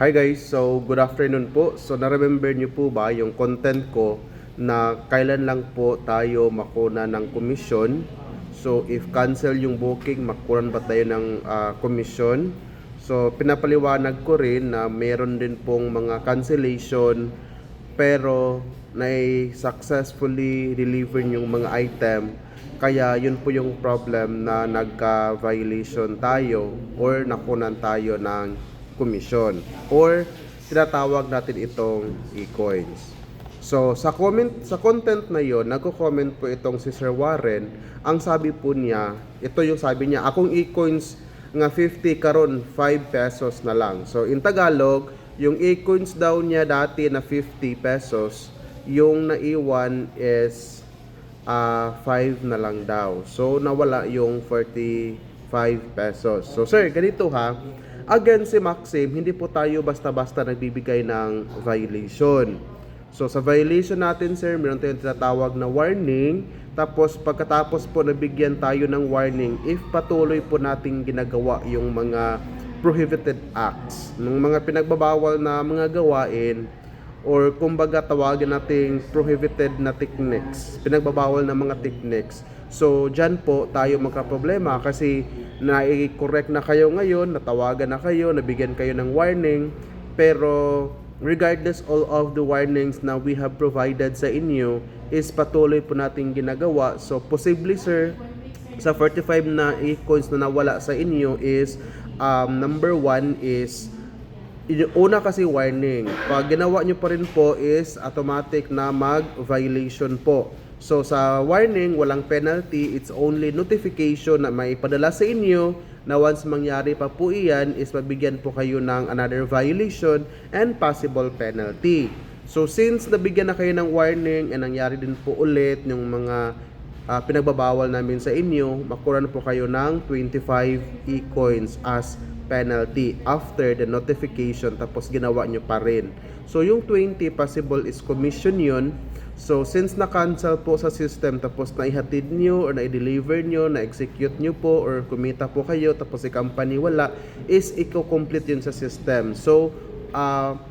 Hi guys, so good afternoon po. So na-remember niyo po ba yung content ko na kailan lang po tayo makuna ng komisyon? So if cancel yung booking, makunan ba tayo ng komisyon? So pinapaliwanag ko rin na meron din pong mga cancellation pero successfully deliver yung mga item. Kaya yun po yung problem na nagka-violation tayo or nakunan tayo ng komisyon or tinatawag natin itong e-coins. So sa content na yon, nagko-comment po itong si Sir Warren. Ang sabi po niya, ito yung sabi niya, akong e-coins nga 50 karon 5 pesos na lang. So in Tagalog, yung e-coins daw niya dati na 50 pesos, yung naiwan is 5 na lang daw. So nawala yung 45 pesos. So sir, ganito ha. Again si Maxim, hindi po tayo basta-basta nagbibigay ng violation. So sa violation natin sir, meron tayong tinatawag na warning. Tapos pagkatapos po nabigyan tayo ng warning, if patuloy po nating ginagawa yung mga prohibited acts, ng mga pinagbabawal na mga gawain, or kumbaga tawagin nating prohibited na techniques, pinagbabawal na mga techniques. So dyan po tayo magkaproblema kasi na-correct na kayo ngayon, natawagan na kayo, nabigyan kayo ng warning, pero regardless all of the warnings na we have provided sa inyo is patuloy po nating ginagawa. So possibly sir, sa 45 na e-coins na nawala sa inyo is number 1 is una kasi warning. Pag ginawa nyo pa rin po is automatic na mag-violation po. So sa warning, walang penalty. It's only notification na may padala sa inyo na once mangyari pa po iyan is mabigyan po kayo ng another violation and possible penalty. So since nabigyan na kayo ng warning and nangyari din po ulit yung mga pinagbabawal namin sa inyo, makuha po kayo ng 25 e-coins as penalty after the notification tapos ginawa nyo pa rin. So yung 20 possible is commission yun. So since na-cancel po sa system tapos naihatid nyo or na-deliver nyo, na-execute nyo po or kumita po kayo tapos si company wala, is i-complete yun sa system. So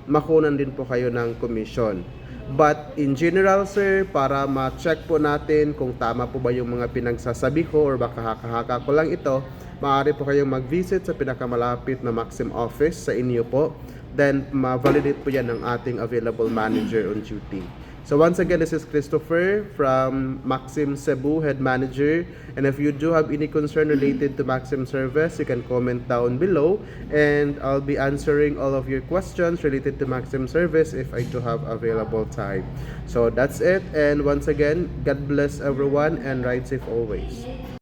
makunan din po kayo ng commission. But in general sir, para ma-check po natin kung tama po ba yung mga pinagsasabi ko or baka haka-haka ko lang ito, maaari po kayong mag-visit sa pinakamalapit na Maxim office sa inyo po. Then ma-validate po yan ng ating available manager on duty. So once again, this is Christopher from Maxim Cebu, Head Manager. And if you do have any concern related to Maxim service, you can comment down below. And I'll be answering all of your questions related to Maxim service if I do have available time. So that's it. And once again, God bless everyone and ride safe always.